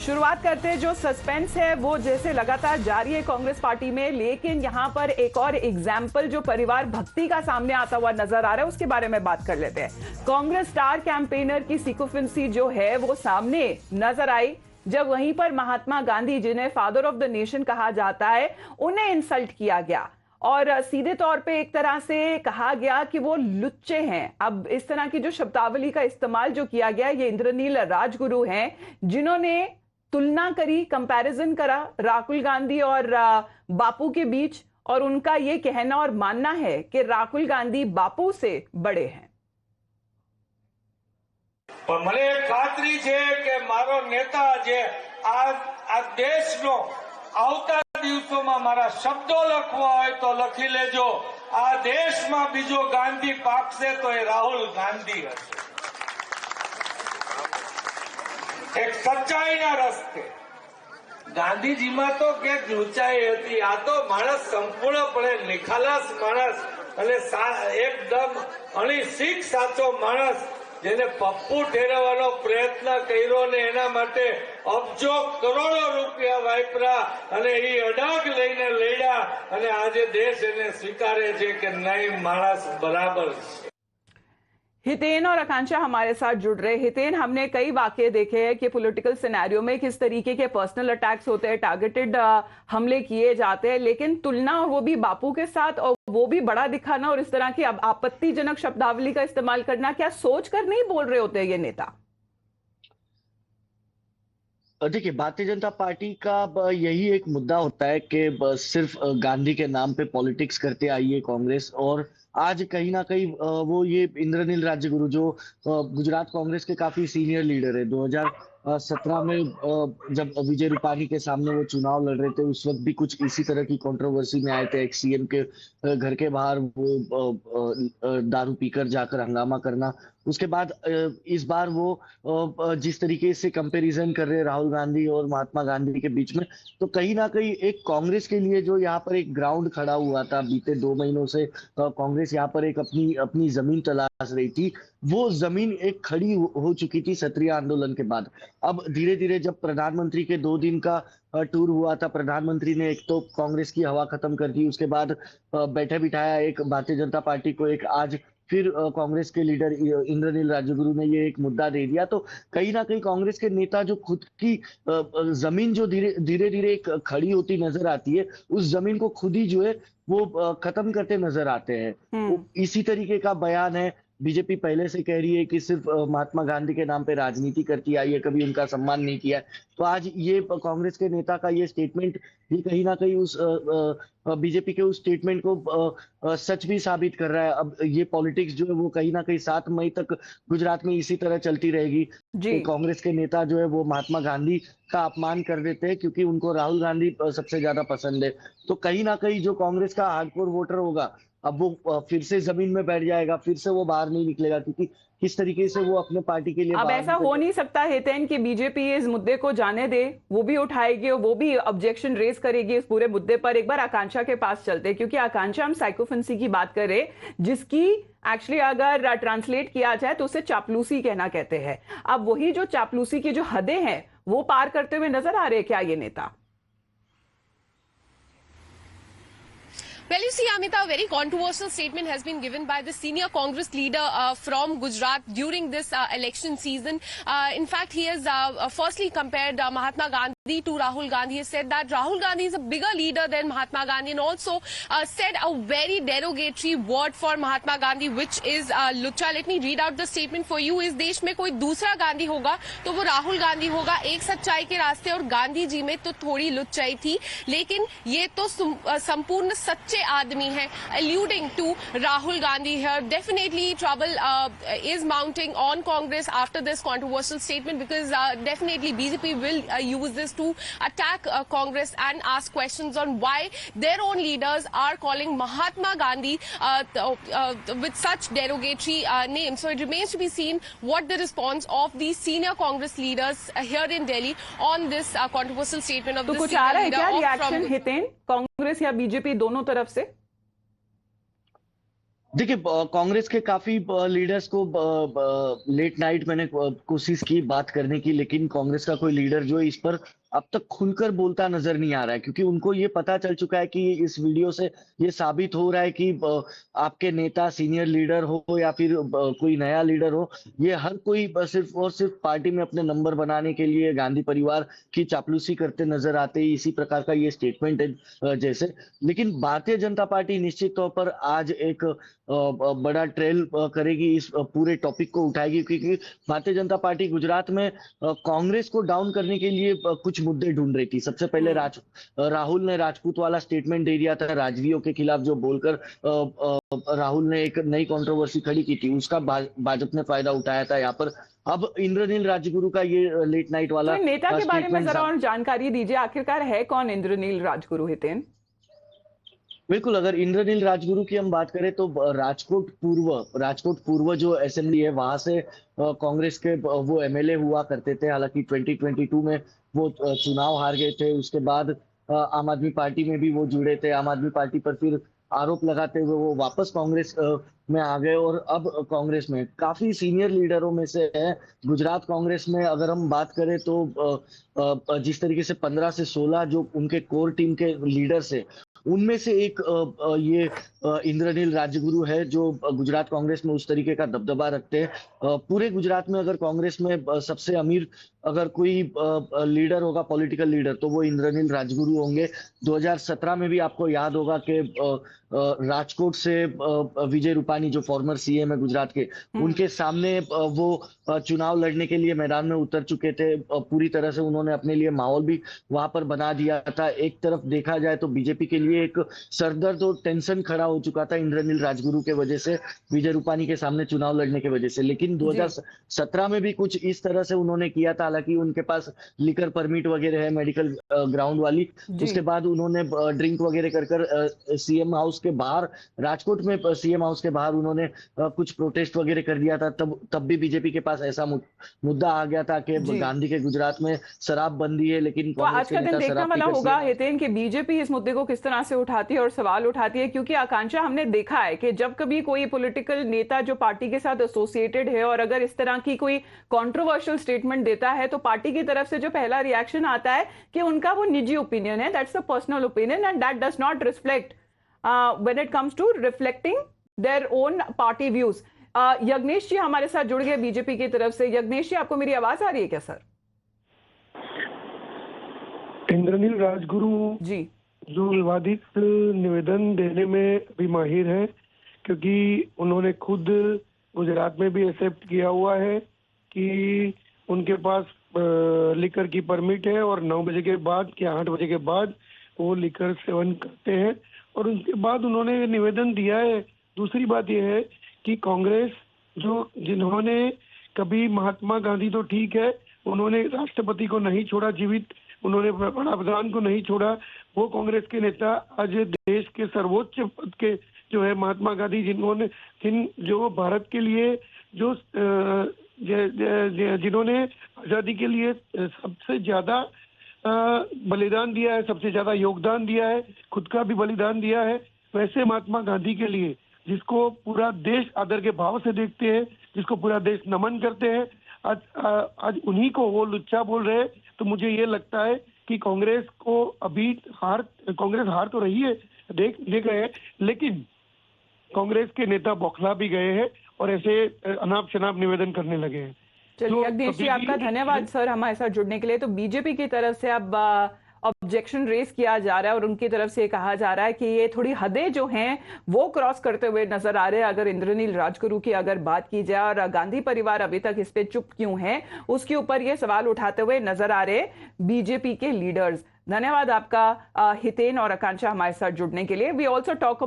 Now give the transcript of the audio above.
शुरुआत करते हैं। जो सस्पेंस है वो जैसे लगातार जारी है कांग्रेस पार्टी में, लेकिन यहां पर एक और एग्जाम्पल जो परिवार भक्ति का सामने आता हुआ नजर आ रहा है उसके बारे में बात कर लेते हैं। कांग्रेस स्टार कैंपेनर की सिक्वेंसी जो है वो सामने नजर आई जब वहीं पर महात्मा गांधी, जिन्हें फादर ऑफ द नेशन कहा जाता है, उन्हें इंसल्ट किया गया और सीधे तौर पे एक तरह से कहा गया कि वो लुच्चे हैं। अब इस तरह की जो शब्दावली का इस्तेमाल जो किया गया, ये इंद्रनील राजगुरु हैं जिन्होंने तुलना करी, कंपैरिजन करा राहुल गांधी और बापू के बीच, और उनका ये कहना और मानना है कि राहुल गांधी बापू से बड़े हैं। પણ મને ખાતરી છે કે મારો નેતા જે આ દેશનો આવતા દિવસોમાં મારા શબ્દો લખવા હોય તો લખી લેજો, આ દેશમાં બીજો ગાંધી પાકશે તો એ રાહુલ ગાંધી હશે। એક સચ્ચાઈના રસ્તે ગાંધીજીમાં તો ક્યાંક ઊંચાઈ હતી, આ તો માણસ સંપૂર્ણપણે નિખાલસ માણસ અને એકદમ અણીસીક સાચો માણસ જેને પપ્પુ ઠેરવવાનો પ્રયત્ન કર્યો ને એના માટે અબજો કરોડો રૂપિયા વાપરા અને એ અડાગ લઈને લડ્યા અને આજે દેશ એને સ્વીકારે છે કે નહીં, માણસ બરાબર છે। हितेन और आकांक्षा हमारे साथ जुड़ रहे। हितेन, हमने कई वाकये देखे हैं कि पॉलिटिकल सिनेरियो में किस तरीके के पर्सनल अटैक्स होते हैं, टारगेटेड हमले किए जाते हैं, लेकिन तुलना और वो भी बापू के साथ, और वो भी बड़ा दिखाना और इस तरह की आपत्तिजनक शब्दावली का इस्तेमाल करना, क्या सोच कर नहीं बोल रहे होते ये नेता? देखिए, भारतीय जनता पार्टी का यही एक मुद्दा होता है कि सिर्फ गांधी के नाम पे पॉलिटिक्स करते आई है कांग्रेस, और आज कहीं ना कहीं वो ये इंद्रनील राजगुरु जो गुजरात कांग्रेस के काफी सीनियर लीडर है, 2017 में जब विजय रूपाणी के सामने वो चुनाव लड़ रहे थे, उस वक्त भी कुछ इसी तरह की कंट्रोवर्सी में आए थे। एक सीएम के घर के बाहर वो दारू पीकर जाकर हंगामा करना, उसके बाद इस बार वो जिस तरीके से कंपैरिजन कर रहे हैं राहुल गांधी और महात्मा गांधी के बीच में, तो कहीं ना कहीं एक कांग्रेस के लिए जो यहाँ पर एक ग्राउंड खड़ा हुआ था बीते 2 महीनों से, कांग्रेस यहाँ पर एक अपनी जमीन तलाश रही थी, वो जमीन एक खड़ी हो चुकी थी क्षत्रिय आंदोलन के बाद। अब धीरे धीरे जब प्रधानमंत्री के 2 दिन का टूर हुआ था, प्रधानमंत्री ने एक तो कांग्रेस की हवा खत्म कर दी, उसके बाद बैठे बिठाया एक भारतीय जनता पार्टी को, एक आज फिर कांग्रेस के लीडर इंद्रनील राजगुरु ने ये एक मुद्दा दे दिया। तो कहीं ना कहीं कांग्रेस के नेता जो खुद की जमीन जो धीरे धीरे एक खड़ी होती नजर आती है, उस जमीन को खुद ही जो है वो खत्म करते नजर आते हैं। तो इसी तरीके का बयान है। बीजेपी पहले से कह रही है कि सिर्फ महात्मा गांधी के नाम पे राजनीति करती आई है, कभी उनका सम्मान नहीं किया। तो आज ये कांग्रेस के नेता का ये स्टेटमेंट, ये कहीं ना कहीं उस बीजेपी के उस स्टेटमेंट को सच भी साबित कर रहा है। अब ये पॉलिटिक्स जो है वो कहीं ना कहीं 7 मई तक गुजरात में इसी तरह चलती रहेगी। तो कांग्रेस के नेता जो है वो महात्मा गांधी का अपमान कर देते हैं क्योंकि उनको राहुल गांधी सबसे ज्यादा पसंद है। तो कहीं ना कहीं जो कांग्रेस का हार्डकोर वोटर होगा, अब वो फिर से जमीन में बैठ जाएगा, फिर से वो बाहर नहीं निकलेगा, क्योंकि किस तरीके से वो अपने पार्टी के लिए अब ऐसा हो नहीं सकता हितेन कि बीजेपी इस मुद्दे को जाने दे, वो भी उठाएगी और वो भी ऑब्जेक्शन रेज करेगी इस पूरे मुद्दे पर। एक बार आकांक्षा के पास चलते हैं, क्योंकि आकांक्षा, हम साइकोफेंसी की बात कर रहे, जिसकी एक्चुअली अगर ट्रांसलेट किया जाए तो उसे चापलूसी कहना कहते हैं। अब वही जो चापलूसी की जो हदें हैं वो पार करते हुए नजर आ रहे हैं क्या ये नेता? Well, you see, Amita, a very controversial statement has been given by the senior Congress leader from Gujarat during this election season. In fact, he has firstly compared Mahatma Gandhi to Rahul Gandhi. He said that Rahul Gandhi is a bigger leader than Mahatma Gandhi, and also said a very derogatory word for Mahatma Gandhi, which is lucha. Let me read out the statement for you. इस देश में कोई दूसरा गांधी होगा तो वो राहुल गांधी होगा। एक सच्चाई के रास्ते और गांधी जी में तो थोड़ी लुच्चाई थी, लेकिन ये तो संपूर्ण सच्चे आदमी है। alluding to Rahul Gandhi here. Definitely trouble is mounting on Congress after this controversial statement, because definitely BJP will use this to attack Congress and ask questions on why their own leaders are calling Mahatma Gandhi with such derogatory names. So it remains to be seen what the response of these senior Congress leaders here in Delhi on this controversial statement of the कुछ आ रहा है क्या leader reaction Hiten, Congress या BJP दोनों तरफ से? देखिए, कांग्रेस के काफी लीडर्स को लेट नाइट मैंने कोशिश की बात करने की, लेकिन कांग्रेस का कोई लीडर जो है इस पर अब तक खुलकर बोलता नजर नहीं आ रहा है, क्योंकि उनको ये पता चल चुका है कि इस वीडियो से ये साबित हो रहा है कि आपके नेता सीनियर लीडर हो या फिर कोई नया लीडर हो, ये हर कोई सिर्फ और सिर्फ पार्टी में अपने नंबर बनाने के लिए गांधी परिवार की चापलूसी करते नजर आते हैं। इसी प्रकार का ये स्टेटमेंट है जैसे। लेकिन भारतीय जनता पार्टी निश्चित तौर पर आज एक बड़ा ट्रेल करेगी, इस पूरे टॉपिक को उठाएगी, क्योंकि भारतीय जनता पार्टी गुजरात में कांग्रेस को डाउन करने के लिए कुछ मुद्दे ढूंढ रही थी। सबसे पहले राहुल ने राजपूत वाला स्टेटमेंट दे दिया था राजवीयों के खिलाफ, जो बोलकर राहुल ने एक नई कंट्रोवर्सी खड़ी की थी, उसका भाजपा ने फायदा उठाया था यहाँ पर। अब इंद्रनील राजगुरु का ये लेट नाइट वाला तो नेता के बारे में जरा और जानकारी दीजिए, आखिरकार है कौन इंद्रनील राजगुरु हितेन? बिल्कुल, अगर इंद्रनील राजगुरु की हम बात करें तो राजकोट पूर्व जो असेंबली है वहां से कांग्रेस के वो एमएलए हुआ करते थे। हालांकि 2022 में वो चुनाव हार गए थे। उसके बाद आम आदमी पार्टी में भी वो जुड़े थे। आम आदमी पार्टी पर फिर आरोप लगाते हुए वो वापस कांग्रेस में आ गए और अब कांग्रेस में काफी सीनियर लीडरों में से है। गुजरात कांग्रेस में अगर हम बात करें तो जिस तरीके से 15 से 16 जो उनके कोर टीम के लीडर्स है, उनमें से एक ये इंद्रनील राजगुरु है, जो गुजरात कांग्रेस में उस तरीके का दबदबा रखते हैं। पूरे गुजरात में अगर कांग्रेस में सबसे अमीर अगर कोई लीडर होगा, पॉलिटिकल लीडर, तो वो इंद्रनील राजगुरु होंगे। 2017 में भी आपको याद होगा कि राजकोट से विजय रूपानी जो फॉर्मर सीएम है गुजरात के, उनके सामने वो चुनाव लड़ने के लिए मैदान में उतर चुके थे। पूरी तरह से उन्होंने अपने लिए माहौल भी वहां पर बना दिया था। एक तरफ देखा जाए तो बीजेपी के लिए एक सरदर्द और टेंशन खड़ा हो चुका था इंद्रनील राजगुरु के वजह से, विजय रूपानी के सामने चुनाव लड़ने की वजह से। लेकिन 2017 में भी कुछ इस तरह से उन्होंने किया था। हालांकि उनके पास लिकर परमिट वगैरह है, मेडिकल ग्राउंड वाली। उसके बाद उन्होंने ड्रिंक वगैरह कर सीएम हाउस के बाहर, राजकोट में सीएम हाउस के बाहर उन्होंने कुछ प्रोटेस्ट वगैरह कर दिया था। तब भी बीजेपी के पास ऐसा मुद्दा आ गया था कि गांधी के गुजरात में शराब बंदी है, लेकिन तो आज का दिन देखने वाला होगा हितेन कि बीजेपी इस मुद्दे को किस तरह से उठाती है और सवाल उठाती है। क्योंकि आकांक्षा, हमने देखा है कि जब कभी कोई पॉलिटिकल नेता जो पार्टी के साथ एसोसिएटेड है और अगर इस तरह की कोई कंट्रोवर्शियल स्टेटमेंट देता है, तो पार्टी की तरफ से जो पहला रिएक्शन आता है कि उनका वो निजी ओपिनियन है, that's a personal opinion and that does not reflect when it comes to reflecting their own party views. Yagnesh ji हमारे साथ जुड़ गए बीजेपी की तरफ से। यज्ञेश जी, आपको मेरी आवाज आ रही है क्या सर? इंद्रनील राजगुरु जी जो विवादित निवेदन देने में भी माहिर है, क्योंकि उन्होंने खुद गुजरात में भी एक्सेप्ट किया हुआ है कि उनके पास लिकर की परमिट है और 9 बजे के बाद या 8 बजे के बाद वो लिकर सेवन करते हैं, और उसके बाद उन्होंने निवेदन दिया है। दूसरी बात यह है कि कांग्रेस जिन्होंने कभी महात्मा गांधी, तो ठीक है, उन्होंने राष्ट्रपति को नहीं छोड़ा जीवित, उन्होंने वडाप्रधान को नहीं छोड़ा, वो कांग्रेस के नेता आज देश के सर्वोच्च पद के जो है महात्मा गांधी, जो भारत के लिए जिन्होंने आजादी के लिए सबसे ज्यादा बलिदान दिया है, सबसे ज्यादा योगदान दिया है, खुद का भी बलिदान दिया है, वैसे महात्मा गांधी के लिए जिसको पूरा देश आदर के भाव से देखते हैं, जिसको पूरा देश नमन करते हैं, आज उन्हीं को वो लुच्चा बोल रहे हैं। तो मुझे ये लगता है कि कांग्रेस को अभी कांग्रेस हार तो रही है, देख रहे हैं, लेकिन कांग्रेस के नेता बौखला भी गए हैं और ऐसे अनाप शनाप निवेदन करने लगे हैं। चलिए यज्ञेश जी, आपका धन्यवाद सर हमारे साथ जुड़ने के लिए। तो बीजेपी की तरफ से अब ऑब्जेक्शन रेज किया जा रहा है और उनकी तरफ से कहा जा रहा है कि ये थोड़ी हदें जो हैं वो क्रॉस करते हुए नजर आ रहे हैं। अगर इंद्रनील राजगुरु की अगर बात की जाए और गांधी परिवार अभी तक इस पे चुप क्यों है, उसके ऊपर ये सवाल उठाते हुए नजर आ रहे बीजेपी के लीडर्स। धन्यवाद आपका हितेन और आकांक्षा हमारे साथ जुड़ने के लिए। We also talk